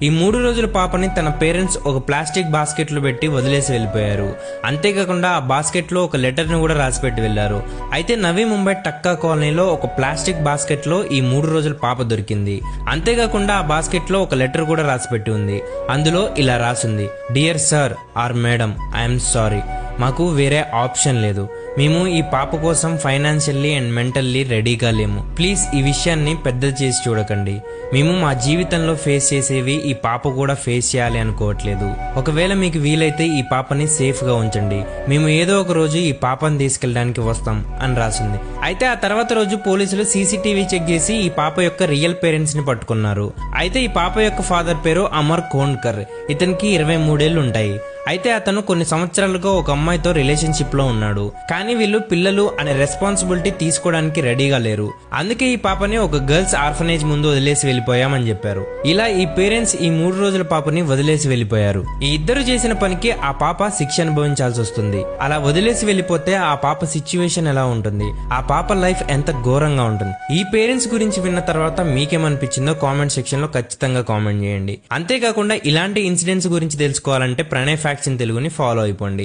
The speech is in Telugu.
ఈ 3 రోజుల పాపని తన పేరెంట్స్ ఒక ప్లాస్టిక్ బాస్కెట్ లో పెట్టి వదిలేసి వెళ్ళిపోయారు. అంతేకాకుండా ఆ బాస్కెట్ లో ఒక లెటర్ ని కూడా రాసిపెట్టి వెళ్లారు. అయితే నవీ ముంబై టక్కా కాలనీలో ఒక ప్లాస్టిక్ బాస్కెట్ లో ఈ 3 రోజుల పాప దొరికింది. అంతేకాకుండా ఆ బాస్కెట్ లో ఒక లెటర్ కూడా రాసిపెట్టి ఉంది. అందులో ఇలా రాసింది, dear sir or madam, I'm sorry, మాకు వేరే ఆప్షన్ లేదు. మేము ఈ పాప కోసం ఫైనాన్షియల్లీ అండ్ మెంటల్లీ రెడీగా లేము. ప్లీజ్ ఈ విషయాన్ని పెద్ద చేసి చూడకండి. మేము మా జీవితంలో ఫేస్ చేసేవి ఈ పాప కూడా ఫేస్ చేయాలి అనుకోవట్లేదు. ఒకవేళ మీకు వీలైతే ఈ పాపని సేఫ్ గా ఉంచండి. మేము ఏదో ఒక రోజు ఈ పాపని తీసుకెళ్ళడానికి వస్తాం అని రాసింది. అయితే ఆ తర్వాత రోజు పోలీసులు సీసీటీవీ చెక్ చేసి ఈ పాప యొక్క రియల్ పేరెంట్స్ ని పట్టుకున్నారు. అయితే ఈ పాప యొక్క ఫాదర్ పేరు అమర్ ఖోండ్కర్. ఇతనికి 23 ఏళ్లు ఉంటాయి. అయితే అతను కొన్ని సంవత్సరాలుగా ఒక అమ్మాయితో రిలేషన్షిప్ లో ఉన్నాడు. కానీ వీళ్ళు పిల్లలు అనే రెస్పాన్సిబిలిటీ తీసుకోవడానికి రెడీగా లేరు. అందుకే ఈ పాపని ఒక గర్ల్స్ ఆర్ఫనేజ్ ముందు వదిలేసి వెళ్ళిపోయామని చెప్పారు. ఇలా ఈ పేరెంట్స్ ఈ 3 రోజుల పాపని వదిలేసి వెళ్ళిపోయారు. ఈ ఇద్దరు చేసిన పనికి ఆ పాప శిక్ష అనుభవించాల్సి వస్తుంది. అలా వదిలేసి వెళ్ళిపోతే ఆ పాప సిచ్యువేషన్ ఎలా ఉంటుంది, ఆ పాప లైఫ్ ఎంత ఘోరంగా ఉంటుంది. ఈ పేరెంట్స్ గురించి విన్న తర్వాత మీకేమనిపించిందో కామెంట్ సెక్షన్ లో ఖచ్చితంగా కామెంట్ చేయండి. అంతేకాకుండా ఇలాంటి ఇన్సిడెంట్స్ గురించి తెలుసుకోవాలంటే ప్రణయ్ ఫ్యాక్ట్స్ ఇన్ తెలుగుని ఫాలో అయిపోండి.